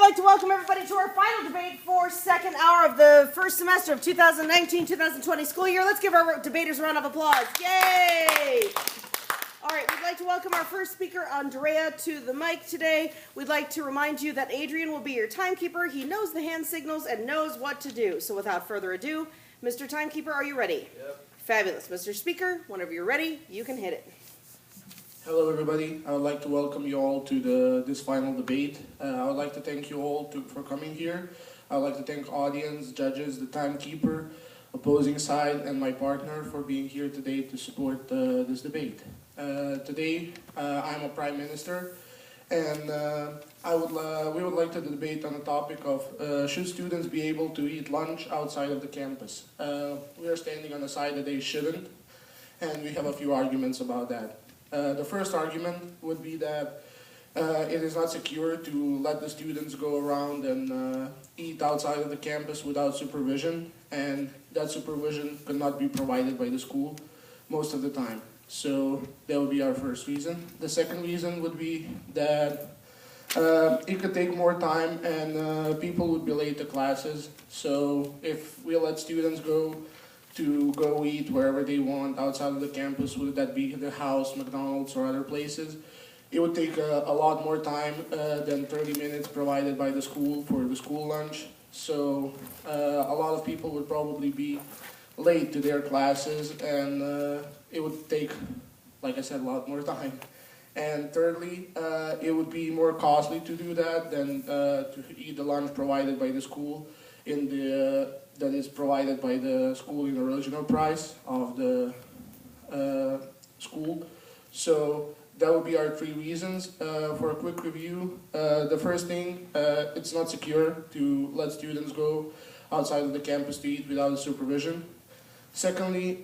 like to welcome everybody to our final debate for second hour of the first semester of 2019-2020 school year. Let's give our debaters a round of applause. Yay! All right, we'd like to welcome our first speaker, Andrea, to the mic today. We'd like to remind you that Adrian will be your timekeeper. He knows the hand signals and knows what to do. So without further ado, Mr. Timekeeper, are you ready? Yep. Fabulous. Mr. Speaker, whenever you're ready, you can hit it. Hello everybody, I would like to welcome you all to this final debate. I would like to thank you all for coming here. I would like to thank audience, judges, the timekeeper, opposing side, and my partner for being here today to support this debate. Today, I'm a Prime Minister, and we would like to debate on the topic of should students be able to eat lunch outside of the campus? We are standing on the side that they shouldn't, and we have a few arguments about that. The first argument would be that it is not secure to let the students go around and eat outside of the campus without supervision, and that supervision could not be provided by the school most of the time. So that would be our first reason. The second reason would be that it could take more time and people would be late to classes. So if we let students go eat wherever they want outside of the campus, whether that be the house, McDonald's, or other places, it would take a lot more time than 30 minutes provided by the school for the school lunch. So a lot of people would probably be late to their classes, and it would take, like I said, a lot more time. And thirdly, it would be more costly to do that than to eat the lunch provided by the school that is provided by the school in the original price of the school. So that would be our three reasons. For a quick review, the first thing, it's not secure to let students go outside of the campus to eat without supervision. Secondly,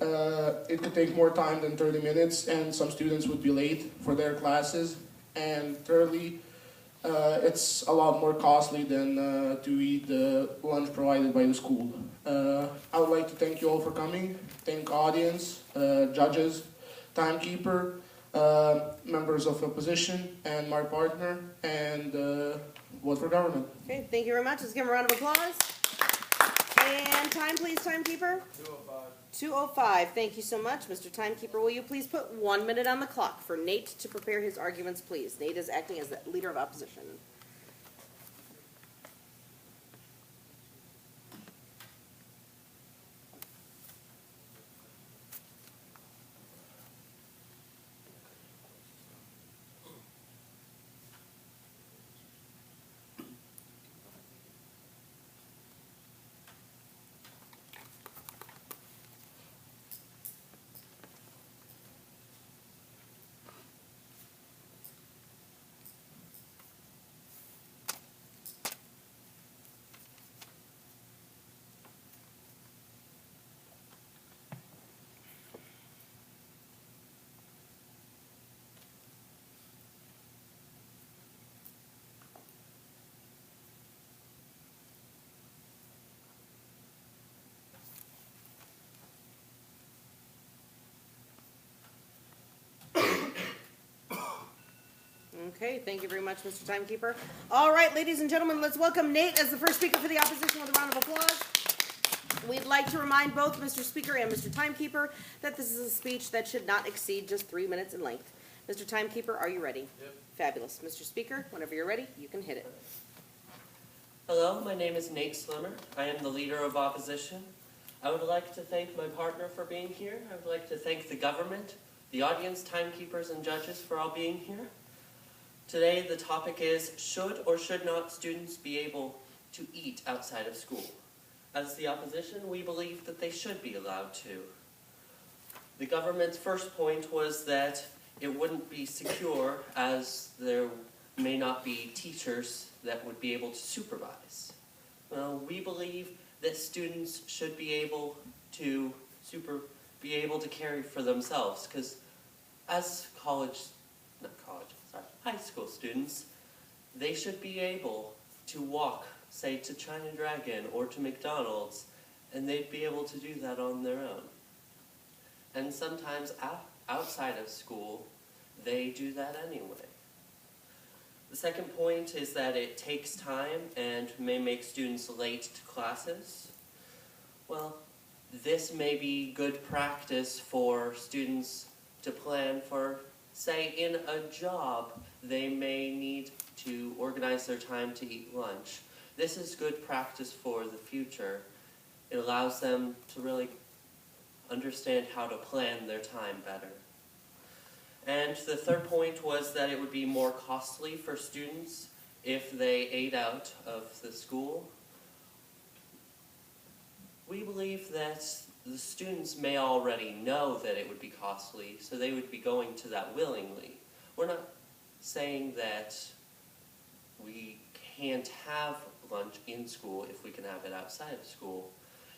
it could take more time than 30 minutes and some students would be late for their classes. And thirdly, it's a lot more costly than to eat the lunch provided by the school. I would like to thank you all for coming. Thank audience, judges, timekeeper, members of opposition, and my partner, and vote for government. Okay, thank you very much. Let's give him a round of applause. And time, please, timekeeper. 2:05. 2:05. Thank you so much, Mr. Timekeeper. Will you please put 1 minute on the clock for Nate to prepare his arguments, please? Nate is acting as the leader of opposition. Okay, thank you very much, Mr. Timekeeper. All right, ladies and gentlemen, let's welcome Nate as the first speaker for the opposition with a round of applause. We'd like to remind both Mr. Speaker and Mr. Timekeeper that this is a speech that should not exceed just 3 minutes in length. Mr. Timekeeper, are you ready? Yep. Fabulous. Mr. Speaker, whenever you're ready, you can hit it. Hello, my name is Nate Slimmer. I am the leader of opposition. I would like to thank my partner for being here. I would like to thank the government, the audience, timekeepers, and judges for all being here. Today, the topic is, should or should not students be able to eat outside of school? As the opposition, we believe that they should be allowed to. The government's first point was that it wouldn't be secure as there may not be teachers that would be able to supervise. Well, we believe that students should be able to care for themselves, because as high school students, they should be able to walk, say, to China Dragon or to McDonald's, and they'd be able to do that on their own. And sometimes outside of school, they do that anyway. The second point is that it takes time and may make students late to classes. Well, this may be good practice for students to plan for, say, in a job, they may need to organize their time to eat lunch. This is good practice for the future. It allows them to really understand how to plan their time better. And the third point was that it would be more costly for students if they ate out of the school. We believe that the students may already know that it would be costly, so they would be going to that willingly. We're not saying that we can't have lunch in school if we can have it outside of school.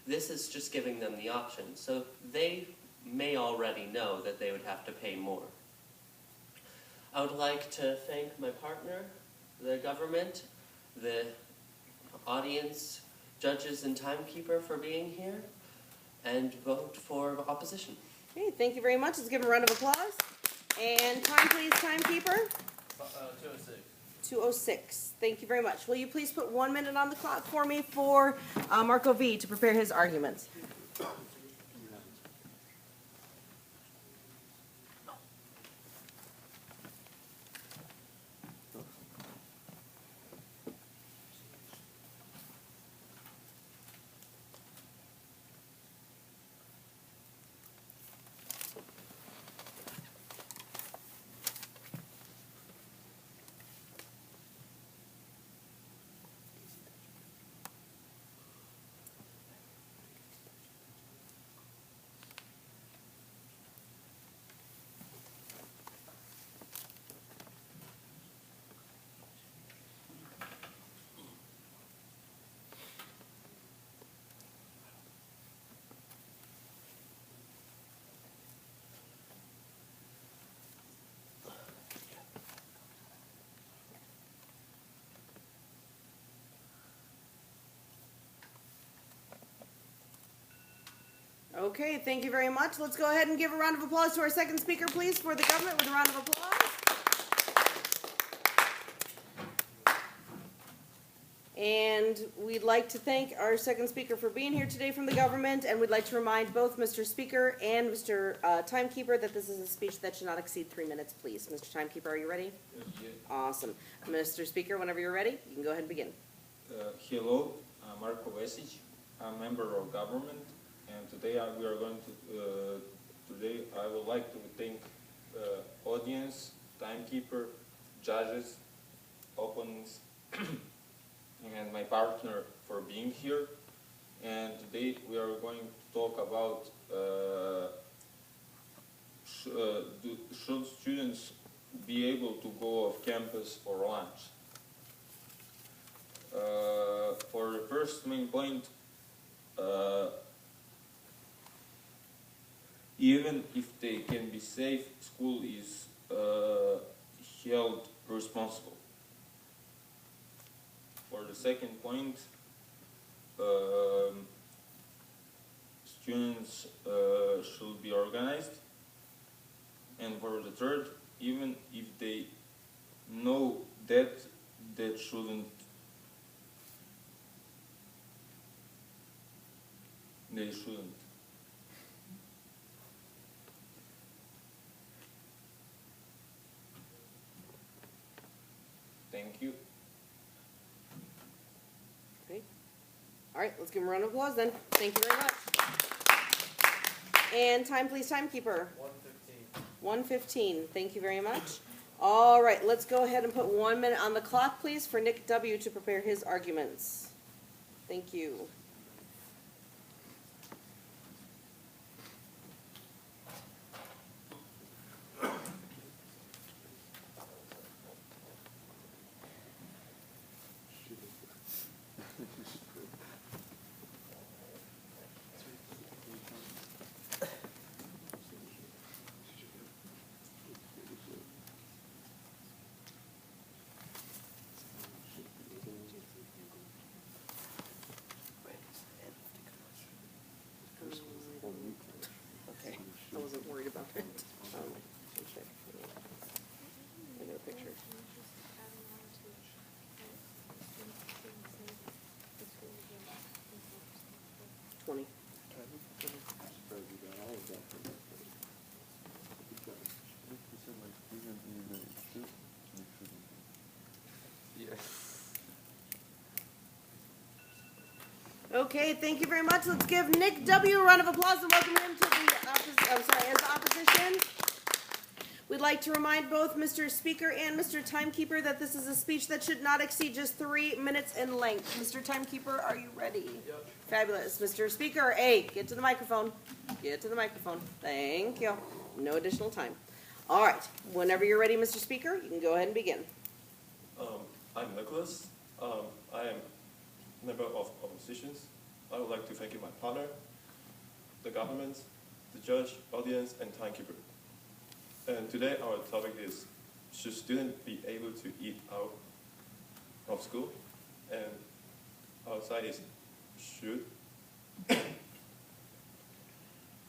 This is just giving them the option, so they may already know that they would have to pay more. I would like to thank my partner, the government, the audience, judges, and timekeeper for being here, and vote for opposition. Okay, thank you very much. Let's give him a round of applause. And time, please, timekeeper. 206. 2:06. Thank you very much. Will you please put 1 minute on the clock for me for Marco V to prepare his arguments? Okay, thank you very much. Let's go ahead and give a round of applause to our second speaker, please, for the government with a round of applause. And we'd like to thank our second speaker for being here today from the government, and we'd like to remind both Mr. Speaker and Mr. Timekeeper that this is a speech that should not exceed 3 minutes, please. Mr. Timekeeper, are you ready? Yeah. Awesome. Mr. Speaker, whenever you're ready, you can go ahead and begin. Hello, I'm Marko Vesic. I'm a member of government, and today we are going to. Today I would like to thank audience, timekeeper, judges, opponents, and my partner for being here. And today we are going to talk about should students be able to go off campus for lunch. For the first main point, even if they can be safe, school is held responsible. For the second point, students should be organized. And for the third, even if they know that shouldn't, they shouldn't. Thank you. Okay. All right, let's give him a round of applause then. Thank you very much. And time, please, timekeeper. 1:15. Thank you very much. All right, let's go ahead and put 1 minute on the clock, please, for Nick W. to prepare his arguments. Thank you. Okay, thank you very much. Let's give Nick W. a round of applause and welcome him to the as the opposition. We'd like to remind both Mr. Speaker and Mr. Timekeeper that this is a speech that should not exceed just 3 minutes in length. Mr. Timekeeper, are you ready? Yep. Fabulous. Mr. Speaker, hey, get to the microphone. Get to the microphone. Thank you. No additional time. All right. Whenever you're ready, Mr. Speaker, you can go ahead and begin. I'm Nicholas. I am member of oppositions. I would like to thank you, my partner, the government, the judge, audience, and timekeeper. And today our topic is, should students be able to eat out of school? And our side is should.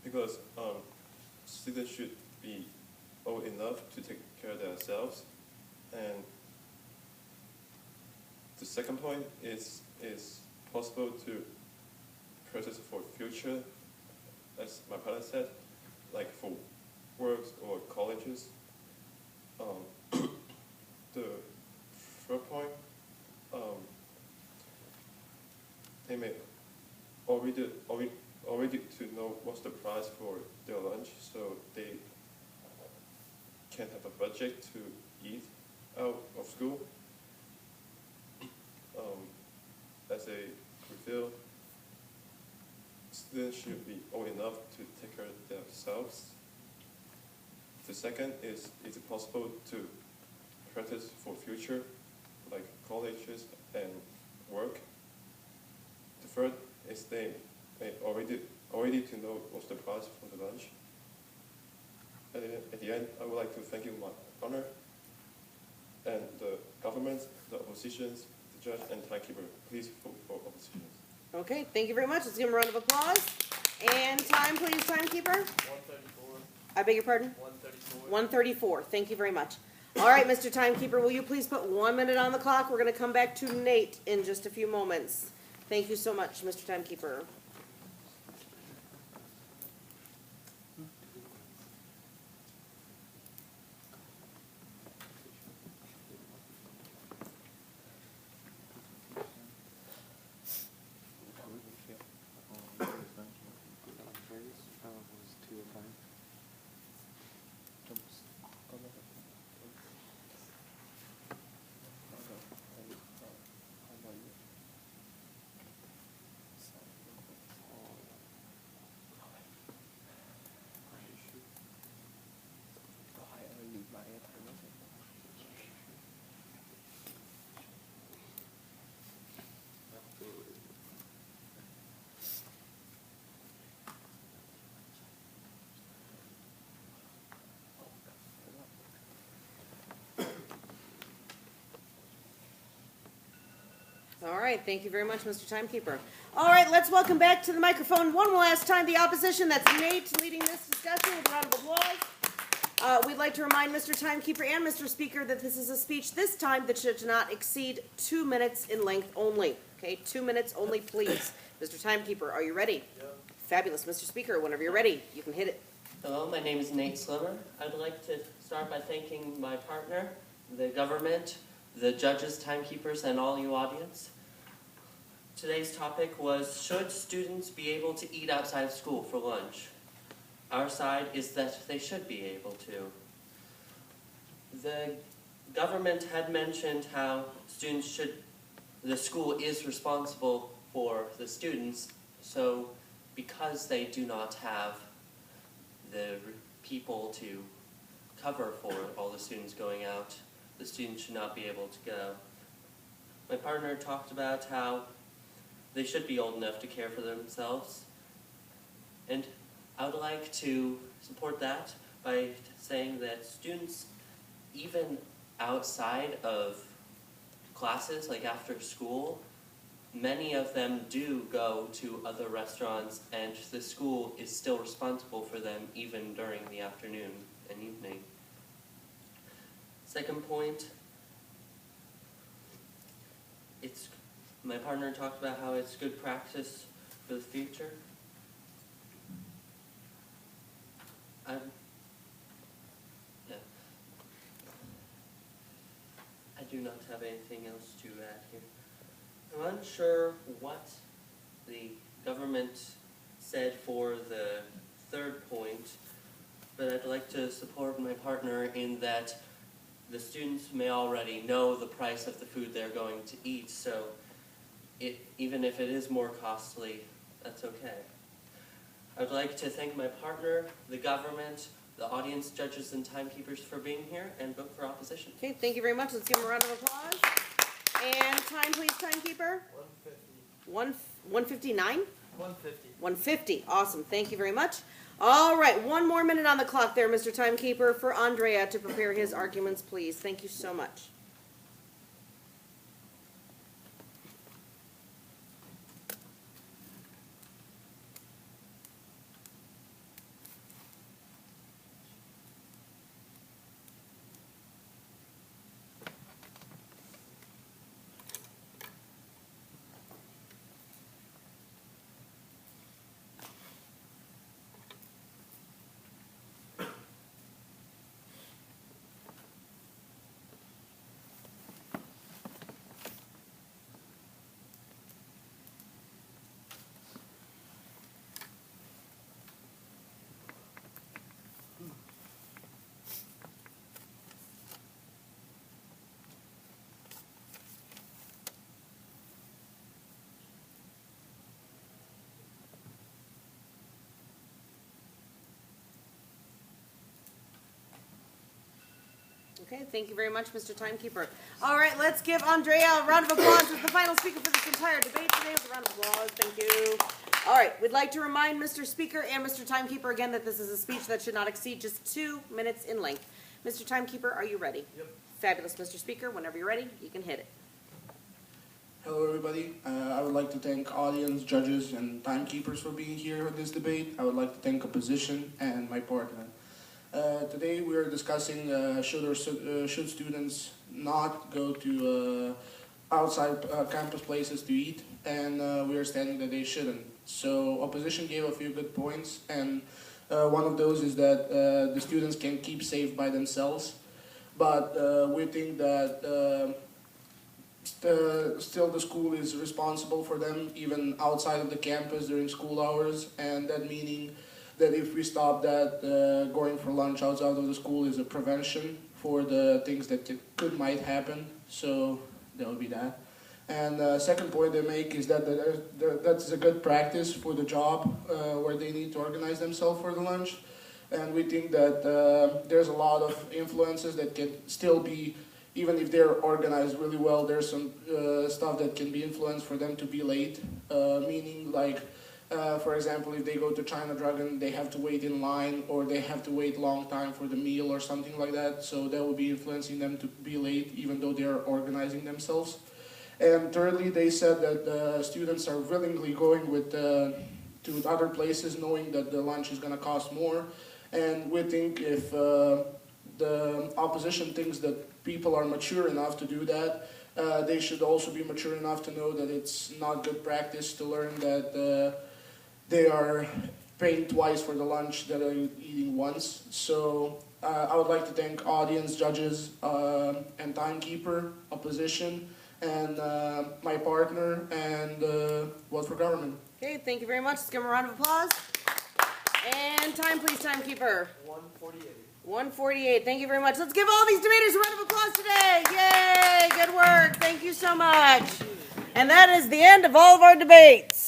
Because students should be old enough to take care of themselves. And the second point is possible to process for future, as my partner said, like for works or colleges. The third point, they may already to know what's the price for their lunch, so they can have a budget to eat out of school. As a refill, students should be old enough to take care of themselves. The second is it possible to practice for future, like colleges and work. The third is they already to know what's the price for the lunch. At the end, I would like to thank you, my partner, and the government, the oppositions, the judge, and timekeeper. Please vote for oppositions. Okay, thank you very much. Let's give him a round of applause. And time, please, timekeeper. 134. I beg your pardon? 134. 134. Thank you very much. All right, Mr. Timekeeper, will you please put 1 minute on the clock? We're going to come back to Nate in just a few moments. Thank you so much, Mr. Timekeeper. All right, thank you very much, Mr. Timekeeper. All right, let's welcome back to the microphone one last time the opposition. That's Nate leading this discussion with a round of applause. We'd like to remind Mr. Timekeeper and Mr. Speaker that this is a speech this time that should not exceed 2 minutes in length only. Okay, 2 minutes only, please. Mr. Timekeeper, are you ready? Yep. Fabulous. Mr. Speaker, whenever you're ready, you can hit it. Hello, my name is Nate Slimmer. I'd like to start by thanking my partner, the government, the judges, timekeepers, and all you audience. Today's topic was, should students be able to eat outside of school for lunch? Our side is that they should be able to. The government had mentioned how the school is responsible for the students, so because they do not have the people to cover for all the students going out, the students should not be able to go. My partner talked about how they should be old enough to care for themselves, and I would like to support that by saying that students, even outside of classes, like after school, many of them do go to other restaurants, and the school is still responsible for them even during the afternoon and evening. Second point, my partner talked about how it's good practice for the future. I do not have anything else to add here. I'm unsure what the government said for the third point, but I'd like to support my partner in that the students may already know the price of the food they're going to eat, so even if it is more costly, that's okay. I would like to thank my partner, the government, the audience, judges, and timekeepers for being here, and vote for opposition. Okay, thank you very much. Let's give him a round of applause. And time, please, timekeeper. 159? 150. 150. Awesome. Thank you very much. All right, 1 more minute on the clock there, Mr. Timekeeper, for Andrea to prepare his arguments, please. Thank you so much. Okay, thank you very much, Mr. Timekeeper. All right, let's give Andrea a round of applause as the final speaker for this entire debate today. With a round of applause, thank you. All right, we'd like to remind Mr. Speaker and Mr. Timekeeper again that this is a speech that should not exceed just 2 minutes in length. Mr. Timekeeper, are you ready? Yep. Fabulous, Mr. Speaker. Whenever you're ready, you can hit it. Hello, everybody. I would like to thank audience, judges, and timekeepers for being here in this debate. I would like to thank opposition and my partner. Today we are discussing should students not go to outside campus places to eat, and we are standing that they shouldn't. So opposition gave a few good points, and one of those is that the students can keep safe by themselves, but we think that still the school is responsible for them even outside of the campus during school hours, and that meaning that if we stop that, going for lunch outside of the school is a prevention for the things that might happen. So that would be that. And the second point they make is that that's a good practice for the job where they need to organize themselves for the lunch. And we think that there's a lot of influences that can still be, even if they're organized really well, there's some stuff that can be influenced for them to be late, meaning like, for example, if they go to China Dragon, they have to wait in line, or they have to wait a long time for the meal or something like that. So that will be influencing them to be late, even though they're organizing themselves. And thirdly, they said that students are willingly going to other places, knowing that the lunch is going to cost more. And we think if the opposition thinks that people are mature enough to do that, they should also be mature enough to know that it's not good practice to learn that they are paying twice for the lunch that are eating once. So I would like to thank audience, judges, and timekeeper, opposition, and my partner, and Vote for Government. Okay, thank you very much. Let's give him a round of applause. And time, please, timekeeper. 148. 148. Thank you very much. Let's give all these debaters a round of applause today. Yay! Good work. Thank you so much. And that is the end of all of our debates.